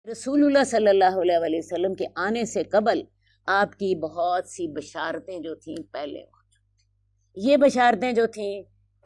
रसूल सल्लल्लाहु अलैहि वसल्लम के आने से कबल आपकी बहुत सी बशारतें जो थीं पहले मौजूद थी। ये बशारतें जो थीं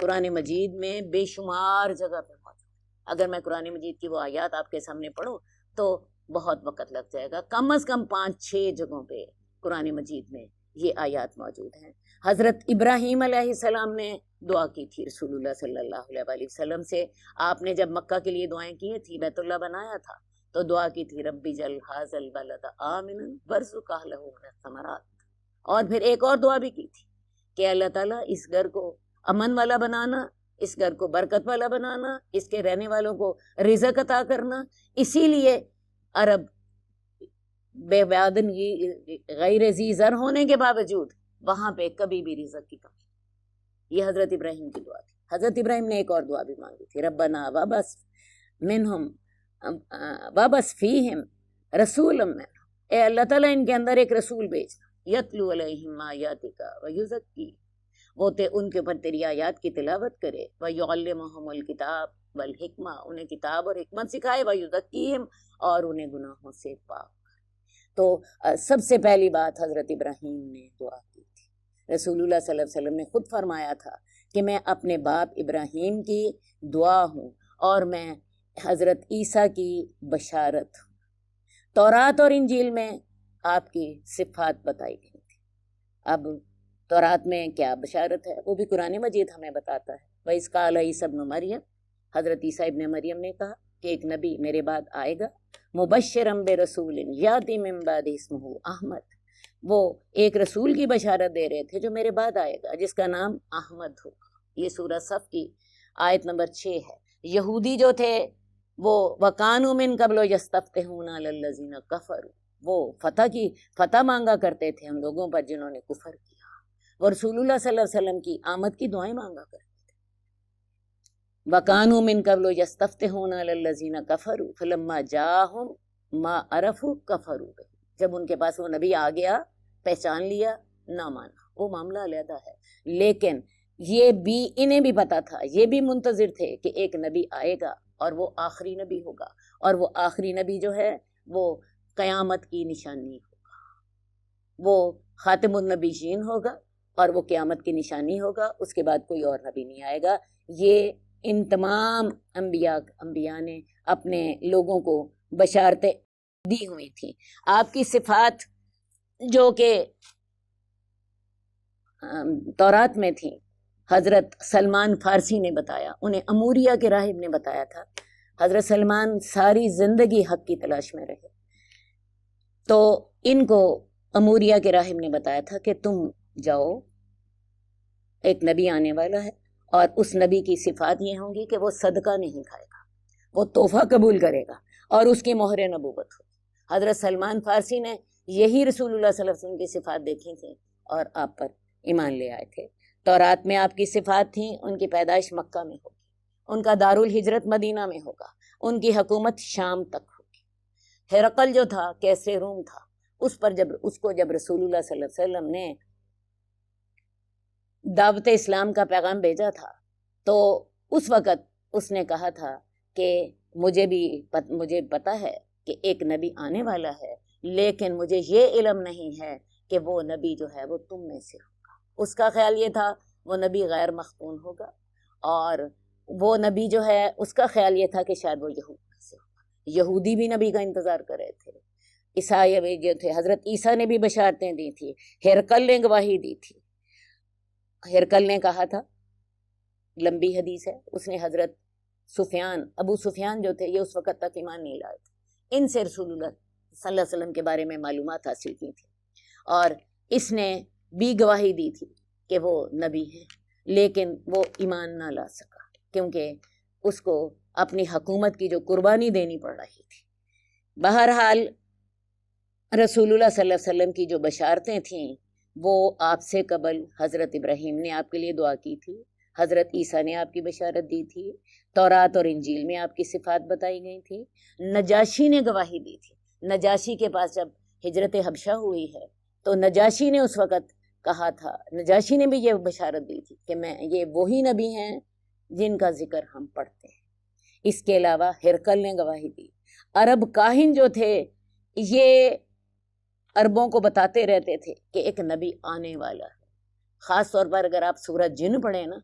कुरान मजीद में बेशुमार जगह पे मौजूद। अगर मैं कुरान मजीद की वो आयत आपके सामने पढ़ूं तो बहुत वक्त लग जाएगा। कम से कम 5-6 जगहों पे कुरान मजीद में ये आयत मौजूद हैं। हज़रत इब्राहीम अलैहिस्सलाम ने दुआ की थी रसूलुल्लाह सल्लल्लाहु अलैहि वसल्लम से। आपने जब मक्का के लिए दुआएं की थी, बैतुल्लाह बनाया था, तो दुआ की थी रब्बी जल हाज़ल बलद आमिनन वरज़ुक़ अहलहु मिनस समरात। और फिर एक और दुआ भी की थी कि अल्लाह ताला इस घर को अमन वाला बनाना, इस घर को बरकत वाला बनाना, इसके रहने वालों को रिज़्क़ अता करना। इसीलिए अरब बेवादन गैर ज़ी ज़र होने के बावजूद वहां पे कभी भी रिज़्क़ की कमी। ये हज़रत इब्राहीम की दुआ थी। हज़रत इब्राहीम ने एक और दुआ भी मांगी थी, रब्बना वबस मिनहुम वबस फीहिम रसूलम मिनहुम, ए अल्लाह ताला इनके अंदर एक रसूल भेजना, यतलू अलैहिम आयातिका व युज़क्की, वो ते उनके ऊपर तेरी आयात की तिलावत करे, व युअल्लिमुहुमुल किताब वल हिकमा, उन्हें किताब और हिकमत सिखाए, व युज़क्कीहिम, और उन्हें गुनाहों से पाक। तो सबसे पहली बात हज़रत इब्राहीम ने दुआ की थी। रसूलुल्लाह सल्लल्लाहु अलैहि वसल्लम ने खुद फरमाया था कि मैं अपने बाप इब्राहीम की दुआ हूँ और मैं हज़रत ईसा की बशारत हूँ। तौरात और इंजील में आपकी सिफ़ात बताई गई थी। अब तौरात में क्या बशारत है वो भी कुरान मजीद हमें बताता है। व इज़ क़ाल ईसा इब्न मरियम, हज़रत ईसा इब्न मरियम ने कहा कि एक नबी मेरे बाद आएगा, मुबश्शिरम बिरसूलिन याती मिन बादि इस्मुहु अहमद। वो एक रसूल की बशारत दे रहे थे जो मेरे बाद आएगा, जिसका नाम अहमद होगा। ये सूरह सफ की आयत नंबर 6 है। यहूदी जो थे वो वकानु मिन क़ब्ल यस्तफ्तिहूना लल्लज़ीना कफ़रू, वो फतह मांगा करते थे उन लोगों पर जिन्होंने कुफर किया। वो रसूलुल्लाह सल्लल्लाहु अलैहि वसल्लम की आमद की दुआएं मांगा करते थे। वकानु मिन क़ब्ल यस्तफ्तिहूना लल्लज़ीना कफ़रू फलम्मा जाहुम मा अरफू कफ़रू बिही, जब उनके पास वो नबी आ गया, पहचान लिया, ना माना, वो मामला अलग है। लेकिन ये भी इन्हें भी पता था, ये भी मुंतज़िर थे कि एक नबी आएगा और वो आखिरी नबी होगा, और वो आखिरी नबी जो है वो क़यामत की निशानी होगा, वो ख़ातिमुन नबीयीन होगा और वो क़यामत की निशानी होगा। उसके बाद कोई और नबी नहीं आएगा। ये इन तमाम अंबिया ने अपने लोगों को बशारतें दी हुई थी। आपकी सिफात जो कि तौरात में थी, हज़रत सलमान फ़ारसी ने बताया, उन्हें अमूरिया के राहिब ने बताया था। हज़रत सलमान सारी ज़िंदगी हक़ की तलाश में रहे, तो इनको अमूरिया के राहिब ने बताया था कि तुम जाओ, एक नबी आने वाला है और उस नबी की सिफात ये होंगी कि वो सदका नहीं खाएगा, वो तोहफ़ा कबूल करेगा और उसकी मोहर नबूवत होगी। हज़रत सलमान फ़ारसी ने यही रसूलुल्लाह सल्लल्लाहु अलैहि वसल्लम की सिफात देखी थी और आप पर ईमान ले आए थे। तौरात में आपकी सिफात थी, उनकी पैदाइश मक्का में होगी, उनका दारुल हिजरत मदीना में होगा, उनकी हुकूमत शाम तक होगी। हिरकल जो था, कैसरे रूम था, उस पर जब रसूलुल्लाह सल्लल्लाहु अलैहि वसल्लम ने दावत इस्लाम का पैगाम भेजा था, तो उस वक़्त उसने कहा था कि मुझे पता है कि एक नबी आने वाला है, लेकिन मुझे ये इल्म नहीं है कि वो नबी जो है वो तुम में से होगा। उसका ख्याल ये था वो नबी गैर मख्तून होगा, और वो नबी जो है उसका ख्याल ये था कि शायद वो यहूद में से होगा। यहूदी भी नबी का इंतज़ार कर रहे थे। ईसाई जो थे, हज़रत ईसा ने भी बशारतें दी थी, हिरकल ने गवाही दी थी। हिरकल ने कहा था, लंबी हदीस है, उसने हज़रत अबू सुफियान जो थे, ये उस वक़्त तक ईमान नहीं लाए थे, इनसे रसूलुल्लाह सल्लल्लाहु अलैहि वसल्लम के बारे में मालूमात हासिल की थी, और इसने भी गवाही दी थी कि वो नबी है, लेकिन वो ईमान ना ला सका क्योंकि उसको अपनी हुकूमत की जो कुर्बानी देनी पड़ रही थी। बहरहाल रसूलुल्लाह सल्लल्लाहु अलैहि वसल्लम की जो बशारतें थीं वो आपसे कबल हज़रत इब्राहीम ने आपके लिए दुआ की थी, हज़रत ईसा ने आपकी बशारत दी थी, तौरात और इंजील में आपकी सिफात बताई गई थी, नजाशी ने गवाही दी थी। नजाशी के पास जब हिजरत हबशा हुई है तो नजाशी ने उस वक़्त कहा था, नजाशी ने भी ये बशारत दी थी कि ये वही नबी हैं जिनका जिक्र हम पढ़ते हैं। इसके अलावा हिरकल ने गवाही दी, عرب کاہن جو تھے یہ عربوں کو بتاتے رہتے تھے کہ ایک نبی آنے والا ہے. خاص طور پر اگر آپ سورہ جن پڑھیں نا،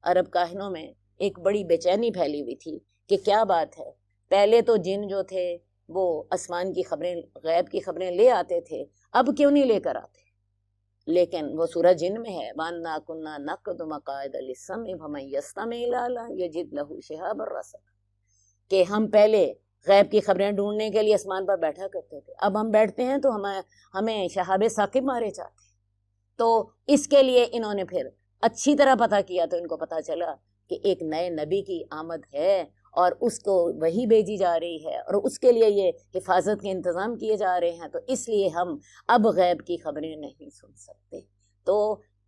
عرب کاہنوں میں ایک بڑی بے چینی پھیلی ہوئی تھی کہ کیا بات ہے، پہلے تو جن جو تھے وہ آسمان کی خبریں، غیب کی خبریں لے آتے تھے، اب کیوں نہیں لے کر آتے؟ لیکن وہ سورہ جن میں ہے وَأَنَّا كُنَّا نَقْعُدُ مَقَاعِدَ لِلسَّمْعِ فَمَن يَسْتَمِعْ لَا يَجِدْ لَهُ شِهَابًا رَّصَدًا، کہ ہم پہلے غیب کی خبریں ڈھونڈنے کے لیے آسمان پر بیٹھا کرتے تھے، اب ہم بیٹھتے ہیں تو ہمیں شہاب ثاقب مارے جاتے ہیں. تو اس کے لیے انہوں نے پھر اچھی طرح پتہ کیا تو ان کو پتہ چلا کہ ایک نئے نبی کی آمد ہے اور اس کو وحی بھیجی جا رہی ہے اور اس کے لیے یہ حفاظت کے انتظام کیے جا رہے ہیں، تو اس لیے ہم اب غیب کی خبریں نہیں سن سکتے. تو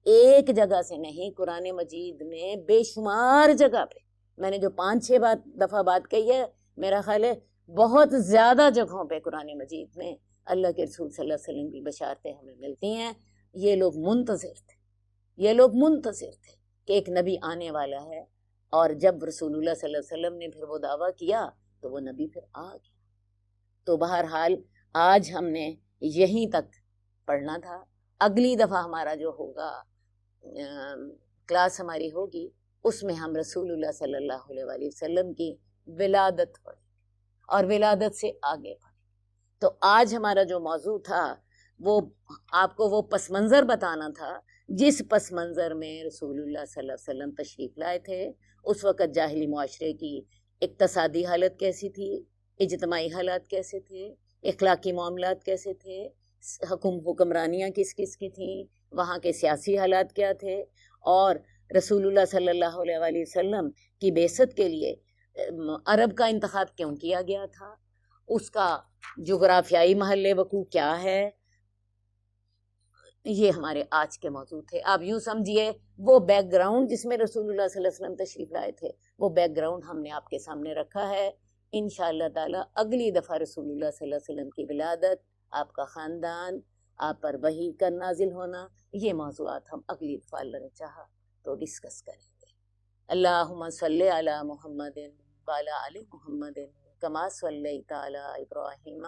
ایک جگہ سے نہیں، قرآن مجید میں بے شمار جگہ پہ، میں نے جو 5-6 دفعہ بات کہی ہے، میرا خیال ہے بہت زیادہ جگہوں پہ قرآن مجید میں اللہ کے رسول صلی اللہ علیہ وسلم کی بشارتیں ہمیں ملتی ہیں. یہ لوگ منتظر تھے، یہ لوگ منتظر تھے کہ ایک نبی آنے والا ہے، اور جب رسول اللہ صلی اللہ علیہ وسلم نے پھر وہ دعویٰ کیا تو وہ نبی پھر آ گیا. تو بہرحال آج ہم نے یہیں تک پڑھنا تھا. اگلی دفعہ ہمارا جو ہوگا کلاس ہماری ہوگی، اس میں ہم رسول اللہ صلی اللہ علیہ وسلم کی ولادت پڑھیں اور ولادت سے آگے پڑھیں. تو آج ہمارا جو موضوع تھا وہ آپ کو وہ پس منظر بتانا تھا جس پس منظر میں رسول اللہ صلی اللہ علیہ وسلم تشریف لائے تھے. اس وقت جاہلی معاشرے کی اقتصادی حالت کیسی تھی، اجتماعی حالات کیسے تھے، اخلاقی معاملات کیسے تھے، حکمرانیاں کس کس کی تھیں، وہاں کے سیاسی حالات کیا تھے، اور رسول اللہ صلی اللہ علیہ وسلم کی بعثت کے لیے عرب کا انتخاب کیوں کیا گیا تھا، اس کا جغرافیائی محل وقوع کیا ہے. یہ ہمارے آج کے موضوع تھے. آپ یوں سمجھیے وہ بیک گراؤنڈ جس میں رسول اللہ صلی اللہ علیہ وسلم تشریف لائے تھے، وہ بیک گراؤنڈ ہم نے آپ کے سامنے رکھا ہے. انشاءاللہ تعالی اگلی دفعہ رسول اللہ صلی اللہ علیہ وسلم کی ولادت، آپ کا خاندان، آپ پر وحی کا نازل ہونا، یہ موضوعات ہم اگلی دفعہ اللہ نے چاہا تو ڈسکس کریں گے. اللہم صلی علی محمد وعلی آل محمد کما صلیت علی ابراہیم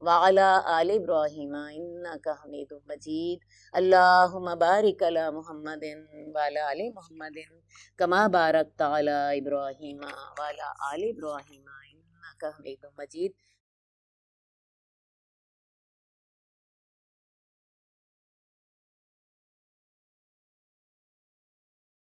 وعلی آل ابراہیم انک حمید مجید. اللہم بارک علی محمد وعلی آل محمد کما بارکت علی ابراہیم وعلی آل ابراہیم انک حمید مجید.